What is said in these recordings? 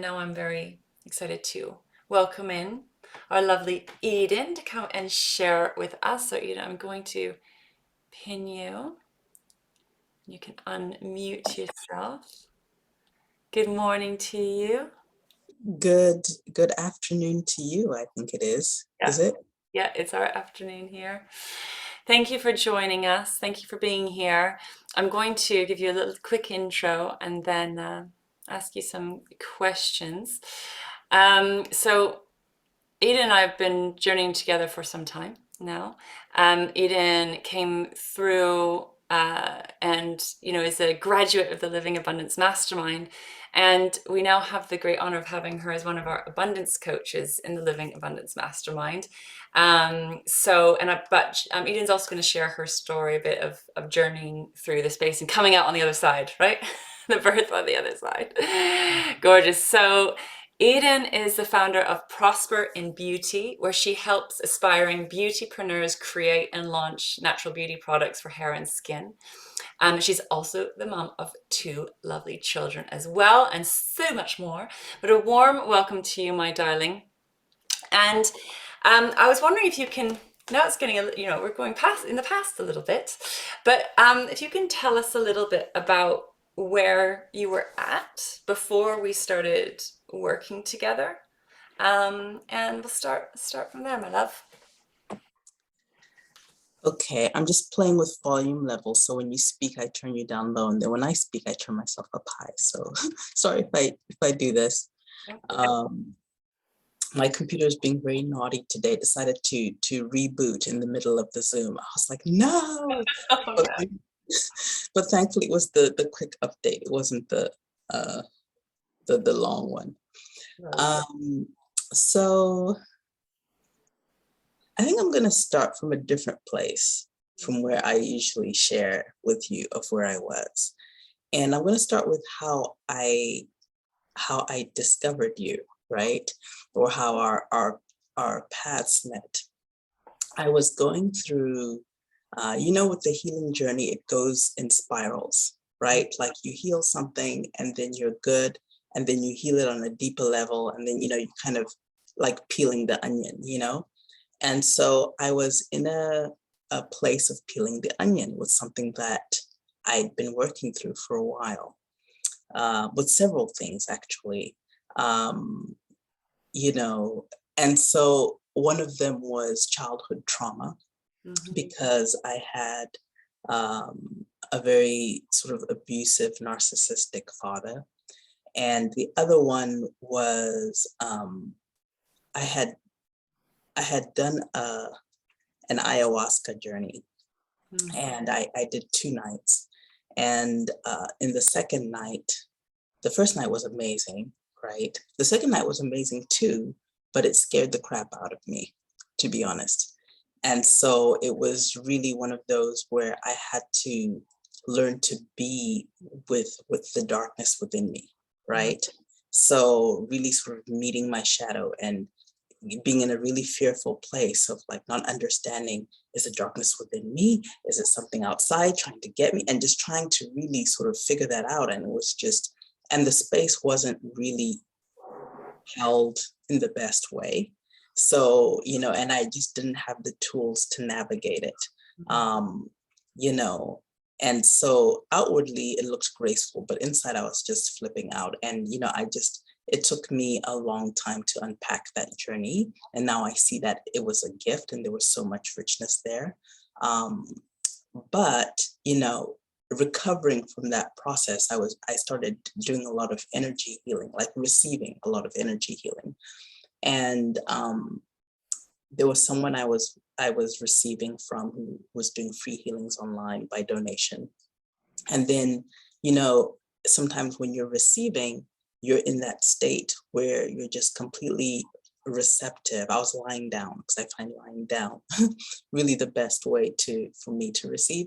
Now I'm very excited to welcome in our lovely Eden to come and share with us. So Eden, I'm going to pin you. You can unmute yourself. Good morning to you. Good afternoon to you, I think it is. Yeah. Is it? Yeah, it's our afternoon here. Thank you for joining us. Thank you for being here. I'm going to give you a little quick intro and then ask you some questions. So Eden and I have been journeying together for some time now. Eden came through and is a graduate of the Living Abundance Mastermind, and we now have the great honor of having her as one of our abundance coaches in the Living Abundance Mastermind. But Eden's also going to share her story, a bit of journeying through the space and coming out on the other side, right? The birth on the other side. Gorgeous. So Eden is the founder of Prosper in Beauty, where she helps aspiring beautypreneurs create and launch natural beauty products for hair and skin. She's also the mom of 2 lovely children as well, and so much more. But a warm welcome to you, my darling. And I was wondering if you can, now it's getting, we're going past in the past a little bit, but if you can tell us a little bit about where you were at before we started working together. And we'll start from there, my love. Okay, I'm just playing with volume levels. So when you speak, I turn you down low, and then when I speak, I turn myself up high. So sorry if I do this. My computer is being very naughty today. It decided to reboot in the middle of the Zoom. I was like, no. Oh, no. But thankfully it was the quick update. It wasn't the long one. So I think I'm going to start from a different place from where I usually share with you of where I was. And I'm going to start with how I discovered you, right? Or how our paths met. I was going through, with the healing journey, it goes in spirals, right? Like you heal something and then you're good, and then you heal it on a deeper level. And then, you kind of like peeling the onion, And so I was in a place of peeling the onion with something that I'd been working through for a while, with several things actually, and so one of them was childhood trauma, because I had a very sort of abusive, narcissistic father. And the other one was I had done an ayahuasca journey, and I did 2 nights. And in the second night, the first night was amazing, right? The second night was amazing too, but it scared the crap out of me, to be honest. And so it was really one of those where I had to learn to be with the darkness within me, right? So really sort of meeting my shadow and being in a really fearful place of like not understanding, is it darkness within me? Is it something outside trying to get me? And just trying to really sort of figure that out. And it was just, and the space wasn't really held in the best way. So, and I just didn't have the tools to navigate it, and so outwardly it looked graceful, but inside I was just flipping out. And, it took me a long time to unpack that journey. And now I see that it was a gift and there was so much richness there. But, recovering from that process, I started doing a lot of energy healing, like receiving a lot of energy healing. And there was someone I was receiving from who was doing free healings online by donation. And then, sometimes when you're receiving, you're in that state where you're just completely receptive. I was lying down because I find lying down really the best way for me to receive.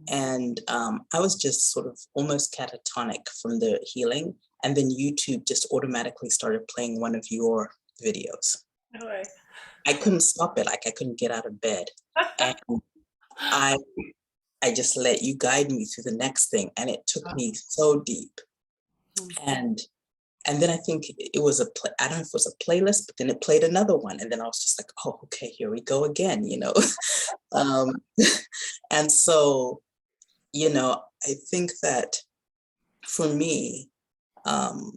And I was just sort of almost catatonic from the healing. And then YouTube just automatically started playing one of your videos. No way. I couldn't stop it. Like I couldn't get out of bed. And I just let you guide me through the next thing. And it took me so deep. And And then I think it was I don't know if it was a playlist, but then it played another one. And then I was just like, oh, okay, here we go again, you know? um, and so, you know, I think that for me, um,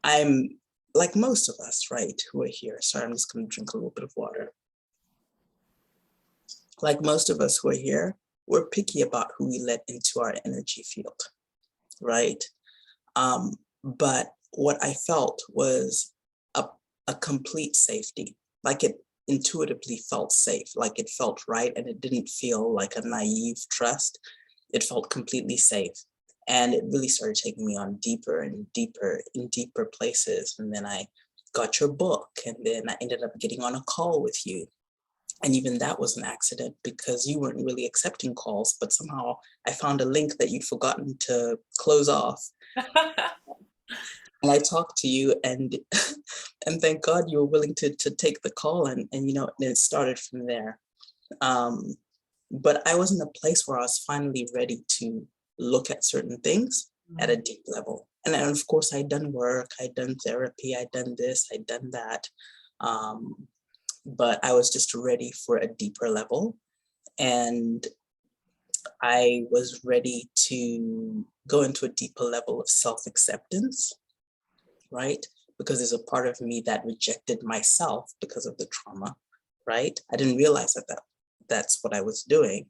I'm like most of us, right, who are here. Sorry, I'm just going to drink a little bit of water. Like most of us who are here, we're picky about who we let into our energy field, right? But what I felt was a, a complete safety, like it intuitively felt safe, like it felt right, and it didn't feel like a naive trust. It felt completely safe. And it really started taking me on deeper and deeper in deeper places. And then I got your book, and then I ended up getting on a call with you. And even that was an accident because you weren't really accepting calls, but somehow I found a link that you'd forgotten to close off. And I talked to you, and and thank God you were willing to take the call, and you know, and it started from there. Um, but I was in a place where I was finally ready to look at certain things at a deep level. And then of course I'd done work, I'd done therapy, I'd done this, I'd done that. Um, but I was just ready for a deeper level. And I was ready to go into a deeper level of self-acceptance, right? Because there's a part of me that rejected myself because of the trauma, right? I didn't realize that's what I was doing.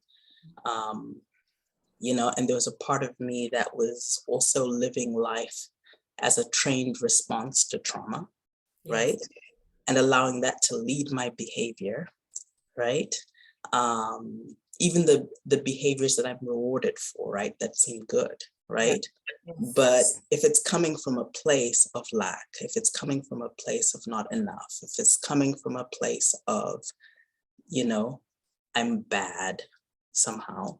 You know, and there was a part of me that was also living life as a trained response to trauma, right? Yes. And allowing that to lead my behavior, right? Even the behaviors that I'm rewarded for, right? That seem good, Yeah. right? Yes. But if it's coming from a place of lack, if it's coming from a place of not enough, if it's coming from a place of, you know, I'm bad somehow,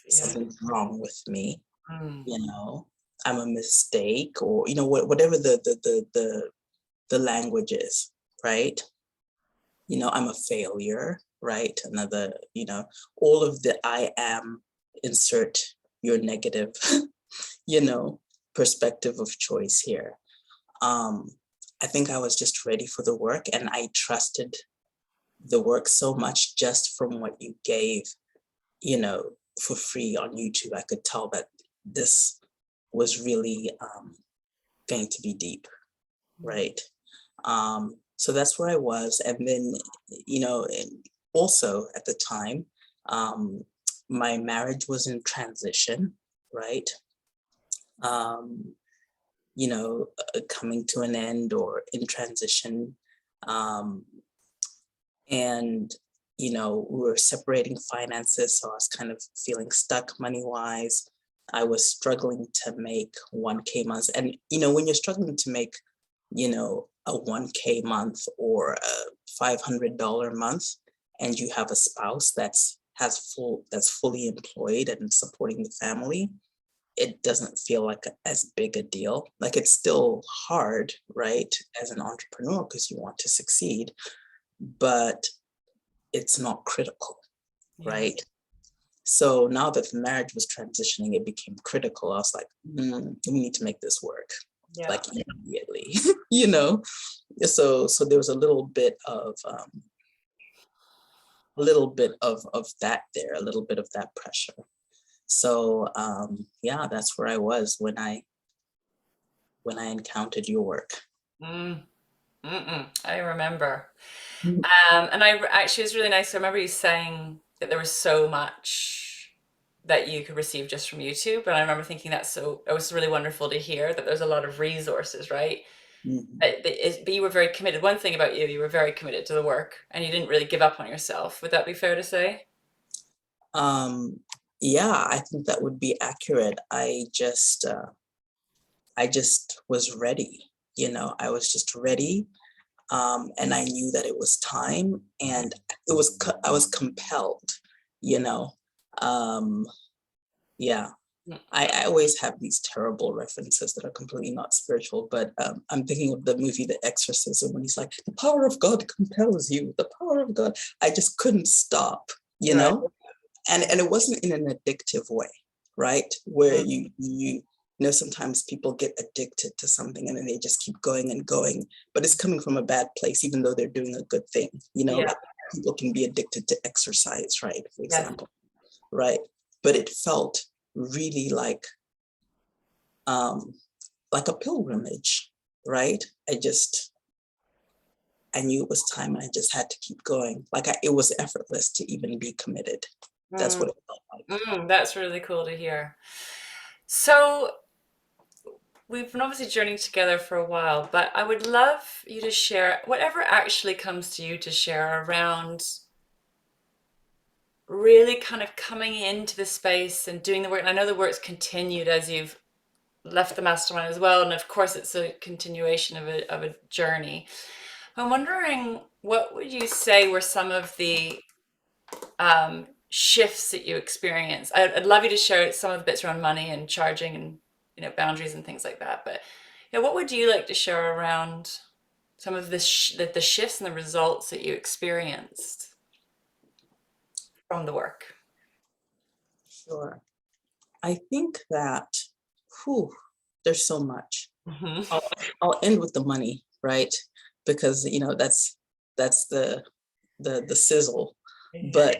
Yeah. something's wrong with me, Mm. you know, I'm a mistake, or, you know, whatever the language is, right? You know, I'm a failure, right? Another, you know, all of the I am, insert your negative, you know, perspective of choice here. Um, I think I was just ready for the work, and I trusted the work so much just from what you gave, you know, for free on YouTube. I could tell that this was really going to be deep, right? So that's where I was. And then, you know, also at the time, um, my marriage was in transition, right? Um, you know, coming to an end or in transition. Um, and, you know, we were separating finances. So I was kind of feeling stuck money wise. I was struggling to make 1K months. And, you know, when you're struggling to make, you know, a 1K month or a $500 month, and you have a spouse that's fully employed and supporting the family, it doesn't feel like as big a deal. Like it's still hard, right, as an entrepreneur because you want to succeed, but it's not critical, Yes. right? So now that the marriage was transitioning, it became critical. I was like, we need to make this work, Yeah. like immediately, you know? So there was a little bit of that there, a little bit of that pressure. So yeah, that's where I was when I encountered your work. Mm. I remember. Mm. And actually, it was really nice. I remember you saying that there was so much that you could receive just from YouTube. And I remember thinking it was really wonderful to hear that there's a lot of resources, right? Mhm. But you were very committed. One thing about you, you were very committed to the work and you didn't really give up on yourself. Would that be fair to say? Um, yeah, I think that would be accurate. I just was ready, you know, I was just ready. And I knew that it was time, and I was compelled, you know. Um, yeah, Mm. I always have these terrible references that are completely not spiritual, but I'm thinking of the movie The Exorcism when he's like, the power of God compels you, the power of God. I just couldn't stop, you Right. know? And it wasn't in an addictive way, right? Where Mm. you sometimes people get addicted to something and then they just keep going and going, but it's coming from a bad place, even though they're doing a good thing. Yeah. Like people can be addicted to exercise, right? For Yes. example, right? But it felt really like a pilgrimage, right? I knew it was time and I just had to keep going. It was effortless to even be committed. That's what it felt like. That's really cool to hear. So we've been obviously journeying together for a while, but I would love you to share whatever actually comes to you to share around really kind of coming into the space and doing the work. And I know the work's continued as you've left the mastermind as well. And of course, it's a continuation of a journey. I'm wondering, what would you say were some of the shifts that you experience? I'd love you to share some of the bits around money and charging and boundaries and things like that. But what would you like to share around some of the shifts and the results that you experienced from the work? Sure. I think that, there's so much. Mm-hmm. I'll end with the money, right? Because that's the sizzle. But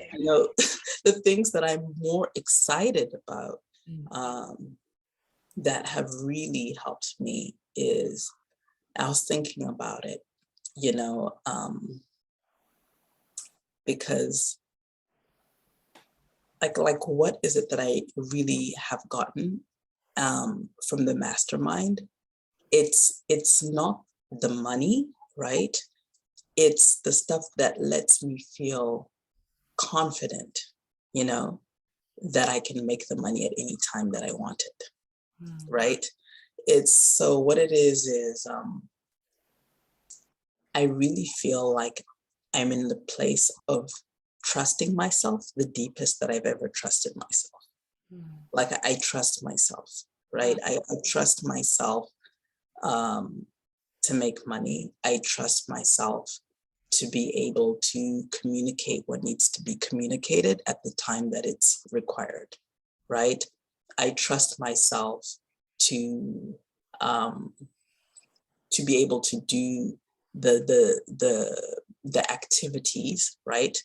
the things that I'm more excited about, that have really helped me is, I was thinking about it, because like what is it that I really have gotten from the mastermind? It's not the money, right? It's the stuff that lets me feel confident, that I can make the money at any time that I want it, right? So what it is I really feel like I'm in the place of trusting myself, the deepest that I've ever trusted myself. Like I trust myself, right? I trust myself to make money. I trust myself to be able to communicate what needs to be communicated at the time that it's required, right? I trust myself to be able to do the activities, right?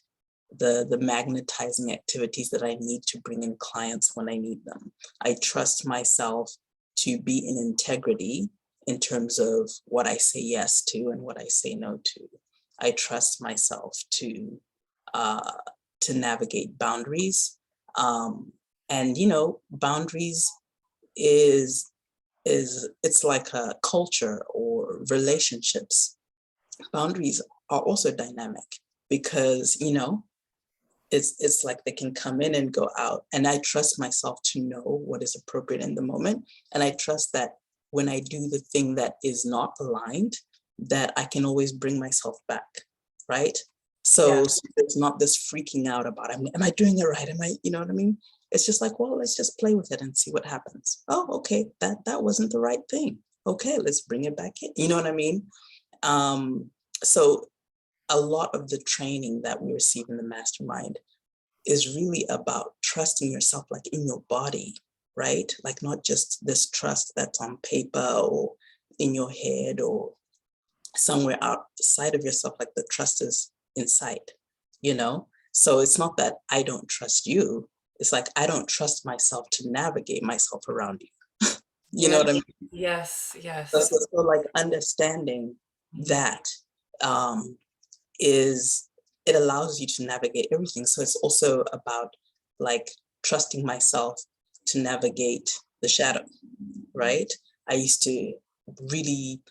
The magnetizing activities that I need to bring in clients when I need them. I trust myself to be in integrity in terms of what I say yes to and what I say no to. I trust myself to navigate boundaries. And boundaries is it's like a culture or relationships. Boundaries are also dynamic because it's like they can come in and go out, and I trust myself to know what is appropriate in the moment, and I trust that when I do the thing that is not aligned, that I can always bring myself back, right? So it's not this freaking out about, am I doing it right? Am I, you know what I mean? It's just like, well, let's just play with it and see what happens. Oh, okay, that wasn't the right thing. Okay, let's bring it back in. You know what I mean? So a lot of the training that we receive in the mastermind is really about trusting yourself, like in your body, right? Like not just this trust that's on paper or in your head or somewhere outside of yourself, like the trust is inside, So it's not that I don't trust you. It's like, I don't trust myself to navigate myself around you. You know what I mean? Yes. So like understanding that is, it allows you to navigate everything. So it's also about like trusting myself to navigate the shadow, right? I used to really,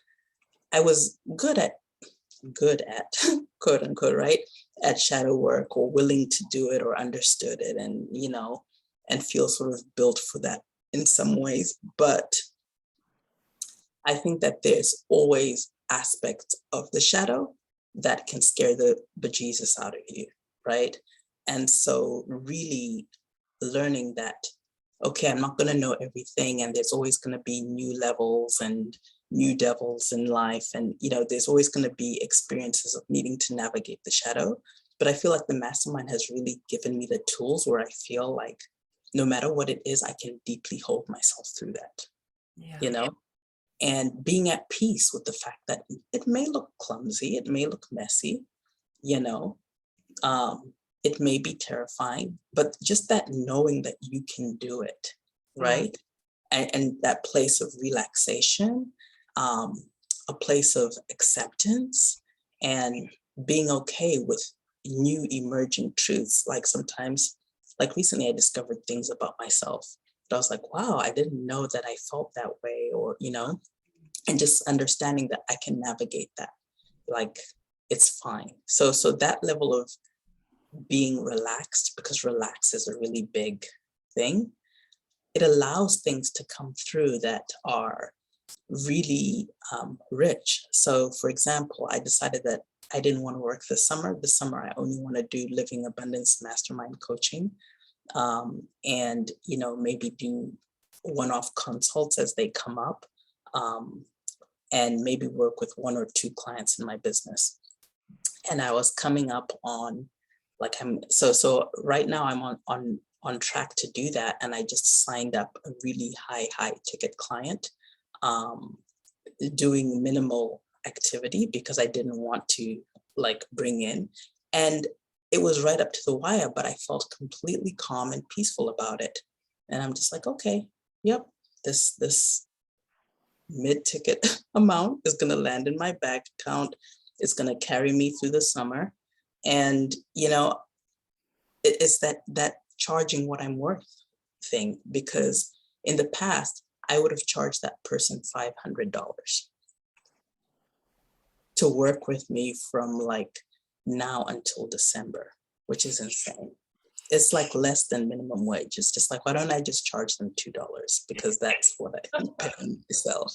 I was good at quote unquote, right, at shadow work, or willing to do it or understood it, and and feel sort of built for that in some ways. But I think that there's always aspects of the shadow that can scare the bejesus out of you, right? And so really learning that, okay, I'm not going to know everything, and there's always going to be new levels and new devils in life, and there's always going to be experiences of needing to navigate the shadow. But I feel like the mastermind has really given me the tools where I feel like no matter what it is, I can deeply hold myself through that. Yeah. you know, and being at peace with the fact that it may look clumsy, it may look messy, you know, um, it may be terrifying, but just that knowing that you can do it, Mm. right? And that place of relaxation, um, a place of acceptance, and being okay with new emerging truths. Like sometimes, like recently, I discovered things about myself that I was like, wow, I didn't know that I felt that way, or, and just understanding that I can navigate that. Like it's fine. So that level of being relaxed, because relax is a really big thing, it allows things to come through that are really rich. So for example, I decided that I didn't want to work this summer. This summer, I only want to do Living Abundance Mastermind coaching, and maybe do one-off consults as they come up, um, and maybe work with one or two clients in my business. And I was coming up on, like, so right now I'm on track to do that, and I just signed up a really high ticket client, um, doing minimal activity because I didn't want to like bring in, and it was right up to the wire, but I felt completely calm and peaceful about it. And I'm just like, okay, yep, this mid-ticket amount is going to land in my bank account. It's going to carry me through the summer. And, it's that charging what I'm worth thing, because in the past, I would have charged that person $500 to work with me from like now until December, which is insane. It's like less than minimum wage. It's just like, why don't I just charge them $2? Because that's what I'm paying myself,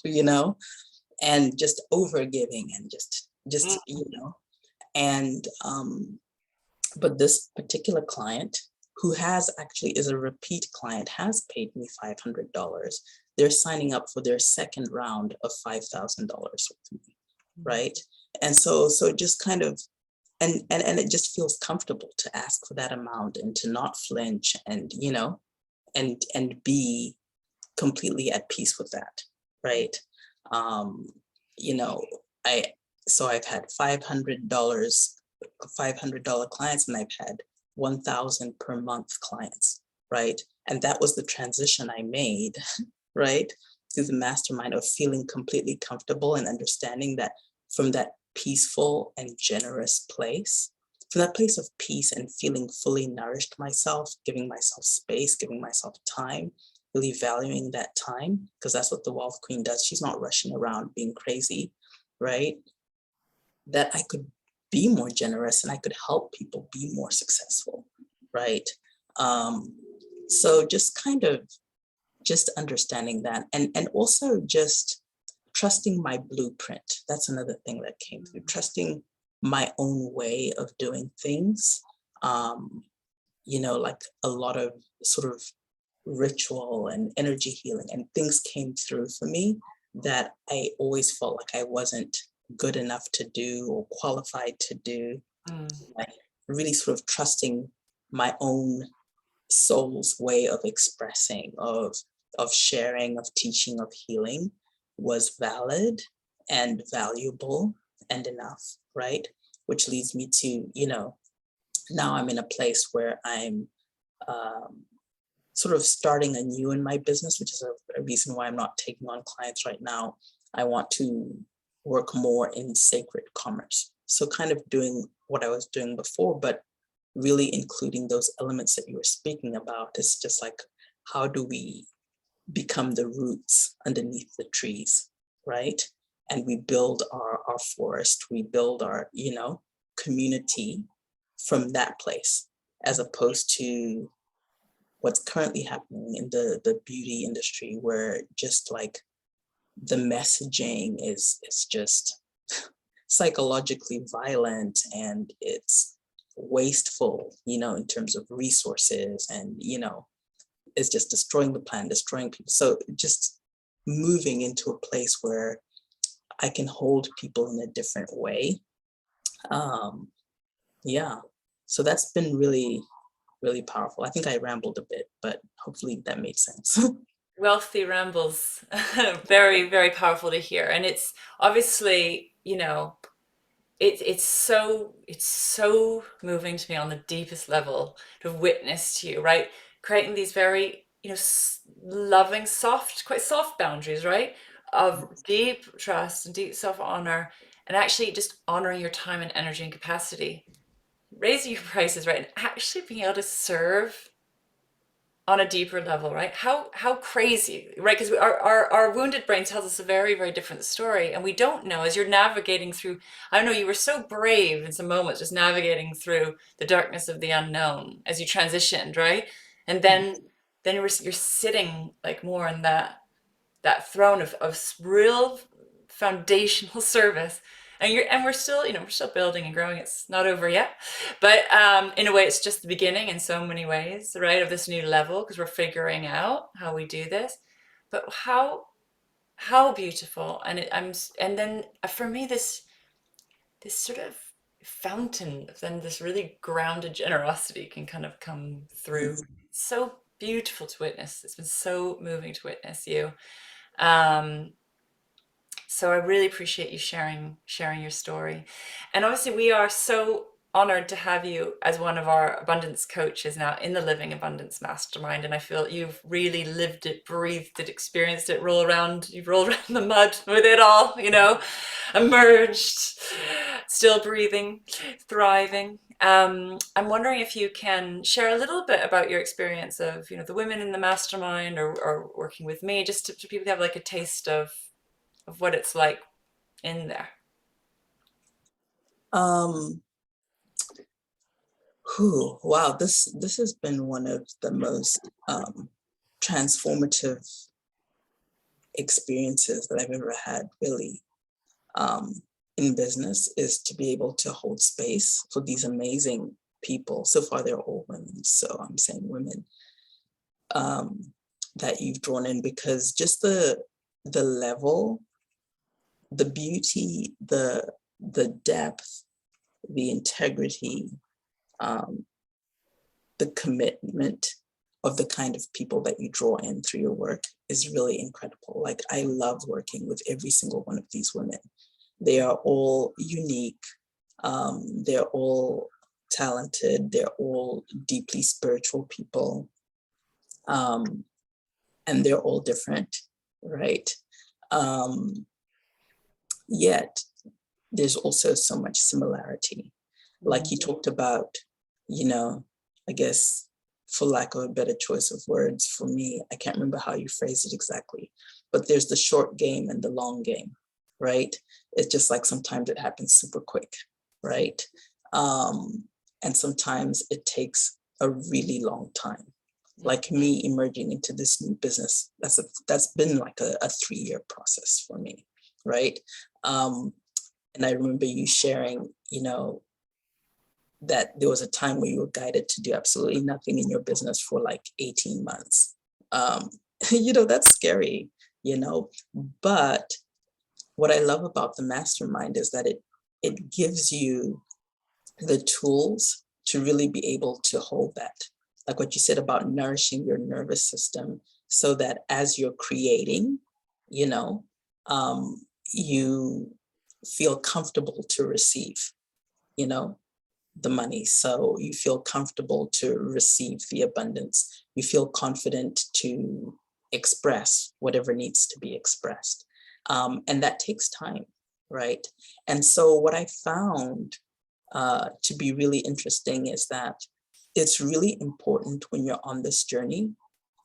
and just over giving, and just and but this particular client, who has actually is a repeat client, has paid me $500. They're signing up for their second round of $5,000 with me, right? And so just kind of, and it just feels comfortable to ask for that amount and to not flinch, and and be completely at peace with that, right? Um, you know, I so I've had $500 clients, and I've had 1,000 per month clients, right? And that was the transition I made, right? Through the mastermind, of feeling completely comfortable and understanding that from that peaceful and generous place, from that place of peace and feeling fully nourished myself, giving myself space, giving myself time, really valuing that time, because that's what the Wealth Queen does. She's not rushing around being crazy, right? That I could be more generous and I could help people be more successful, right? Um, so just kind of just understanding that, and also just trusting my blueprint. That's another thing that came through, trusting my own way of doing things. Um, like a lot of sort of ritual and energy healing and things came through for me that I always felt like I wasn't good enough to do or qualified to do. Mm. Like really sort of trusting my own soul's way of expressing, of sharing, of teaching, of healing was valid and valuable and enough, right? Which leads me to, now I'm in a place where I'm um, sort of starting anew in my business, which is a reason why I'm not taking on clients right now. I want to work more in sacred commerce. So kind of doing what I was doing before, but really including those elements that you were speaking about. It's just like, how do we become the roots underneath the trees, right? And we build our forest, we build our, community from that place, as opposed to what's currently happening in the beauty industry, where just like the messaging is just psychologically violent, and it's wasteful, in terms of resources, and it's just destroying the planet, destroying people. So just moving into a place where I can hold people in a different way. um yeah, so that's been really, really powerful. I think I rambled a bit, but hopefully that made sense. wealthy rambles. Very, very powerful to hear. And it's obviously, it's so moving to me on the deepest level to have witnessed you, right? Creating these very, loving, soft, quite soft boundaries, right? Of deep trust and deep self-honor, and actually just honoring your time and energy and capacity, raising your prices, right? And actually being able to serve on a deeper level, right? How crazy, right? Because our wounded brain tells us a very, very different story, and we don't know as you're navigating through. I don't know. You were so brave in some moments, just navigating through the darkness of the unknown as you transitioned, right? And then you're sitting like more in that throne of real foundational service, and we're still, we're still building and growing. It's not over yet, but in a way it's just the beginning in so many ways, right, of this new level, because we're figuring out how we do this. But how beautiful. And and then for me, this sort of fountain of then this really grounded generosity can kind of come through. It's so beautiful to witness. It's been so moving to witness you. um so I really appreciate you sharing your story. And obviously we are so honored to have you as one of our abundance coaches now in the Living Abundance Mastermind. And I feel you've really lived it, breathed it, experienced it, you've rolled around the mud with it all, emerged, still breathing, thriving. I'm wondering if you can share a little bit about your experience of, the women in the mastermind, or working with me, just to people have like a taste of what it's like in there. Um, wow, this has been one of the most transformative experiences that I've ever had, really, in business, is to be able to hold space for these amazing people. So far, they're all women, so I'm saying women, um, that you've drawn in, because just the level, the beauty, the depth, the integrity, um, the commitment of the kind of people that you draw in through your work is really incredible. Like, I love working with every single one of these women. They are all unique. They're all talented. They're all deeply spiritual people. And they're all different, right? Um, Yet there's also so much similarity. Like you talked about, you know, I guess, for lack of a better choice of words, for me, I can't remember how you phrased it exactly, but there's the short game and the long game, right? It's just like sometimes it happens super quick, right? And sometimes it takes a really long time. Like me emerging into this new business, that's been like a 3-year process for me, right? And I remember you sharing, that there was a time where you were guided to do absolutely nothing in your business for like 18 months. Um, that's scary, but what I love about the mastermind is that it gives you the tools to really be able to hold that. Like what you said about nourishing your nervous system, so that as you're creating, you know, you feel comfortable to receive, you know, the money. So you feel comfortable to receive the abundance. You feel confident to express whatever needs to be expressed. And that takes time, right? And so what I found to be really interesting is that it's really important when you're on this journey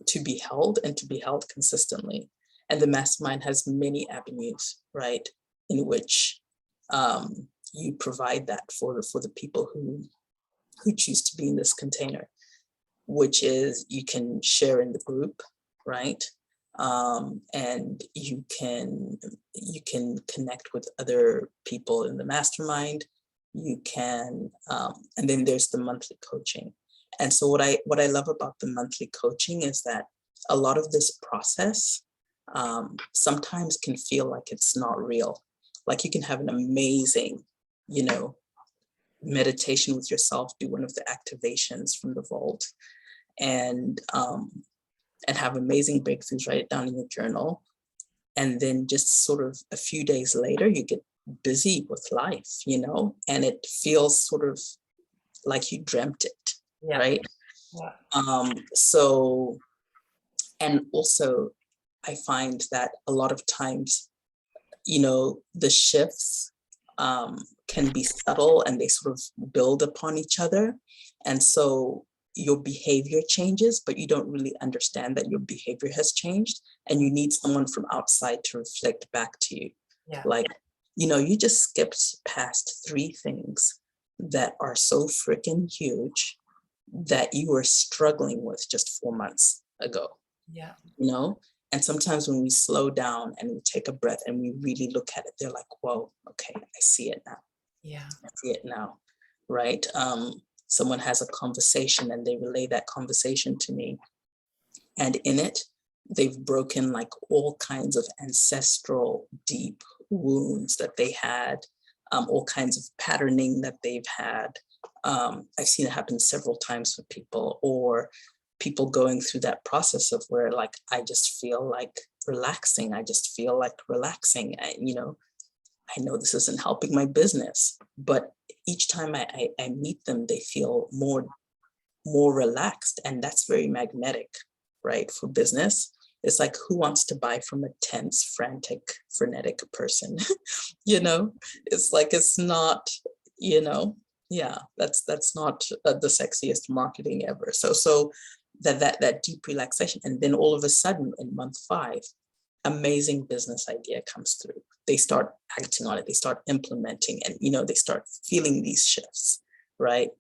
to be held, and to be held consistently. And the mastermind has many avenues, right, in which you provide that for the people who choose to be in this container, which is you can share in the group, right? And you can connect with other people in the mastermind. You can, and then there's the monthly coaching. And so what I love about the monthly coaching is that a lot of this process sometimes can feel like it's not real. Like you can have an amazing, meditation with yourself, do one of the activations from the vault, and and have amazing breakthroughs, write it down in your journal. And then just sort of a few days later, you get busy with life, and it feels sort of like you dreamt it, Yeah. right? Yeah. So, and also I find that a lot of times, the shifts can be subtle and they sort of build upon each other. And so your behavior changes, but you don't really understand that your behavior has changed. And you need someone from outside to reflect back to you. Yeah. Like, you just skipped past 3 things that are so freaking huge that you were struggling with just 4 months ago. Yeah. And sometimes when we slow down and we take a breath and we really look at it, they're like, whoa, okay, I see it now. Yeah. I see it now, right? Someone has a conversation and they relay that conversation to me. And in it, they've broken like all kinds of ancestral deep wounds that they had, all kinds of patterning that they've had. I've seen it happen several times for people, or people going through that process of where like, I just feel like relaxing. I just feel like relaxing. I know this isn't helping my business, but each time I meet them, they feel more relaxed. And that's very magnetic, right? For business. It's like, who wants to buy from a tense, frantic, frenetic person? It's like, it's not, yeah, that's not the sexiest marketing ever. So that deep relaxation. And then all of a sudden in month 5, amazing business idea comes through. They start acting on it, they start implementing, and they start feeling these shifts, right?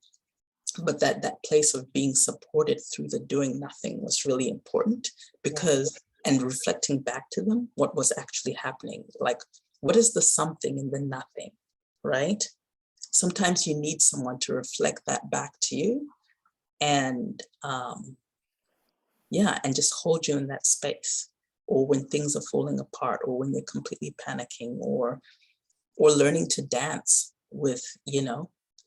But that place of being supported through the doing nothing was really important, because and reflecting back to them what was actually happening, like, what is the something in the nothing, right? Sometimes you need someone to reflect that back to you, and and just hold you in that space, or when things are falling apart, or when you're completely panicking, or learning to dance with,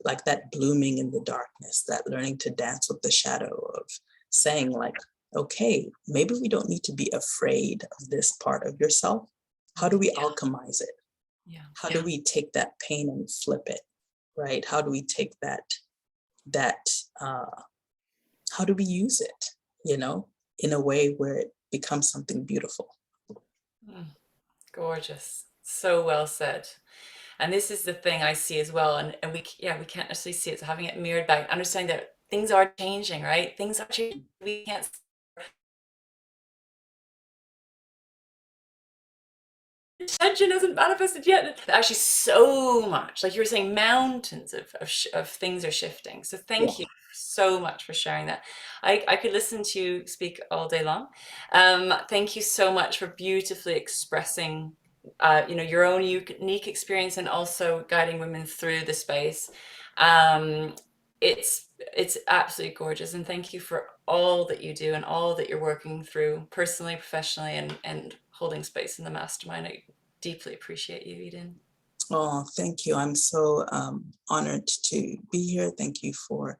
like that blooming in the darkness, that learning to dance with the shadow of saying like, okay, maybe we don't need to be afraid of this part of yourself. How do we alchemize it? Yeah. How do we take that pain and flip it, right? How do we take how do we use it, in a way where it becomes something beautiful? Gorgeous. So well said. And this is the thing I see as well. And we can't necessarily see it. So having it mirrored back, understanding that things are changing, right? Things are changing. We can't intention hasn't manifested yet. Actually, so much, like you were saying, mountains of things are shifting. So thank you so much for sharing that. I could listen to you speak all day long. Thank you so much for beautifully expressing your own unique experience, and also guiding women through the space. It's absolutely gorgeous, and thank you for all that you do and all that you're working through personally, professionally, and holding space in the mastermind. I deeply appreciate you, Eden. Oh, thank you. I'm so honored to be here. Thank you for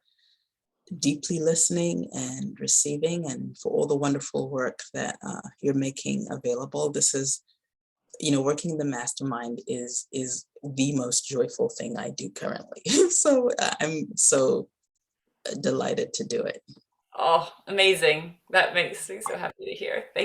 deeply listening and receiving, and for all the wonderful work that you're making available. This is, working in the mastermind is the most joyful thing I do currently. So I'm so delighted to do it. Oh, amazing. That makes me so happy to hear. Thank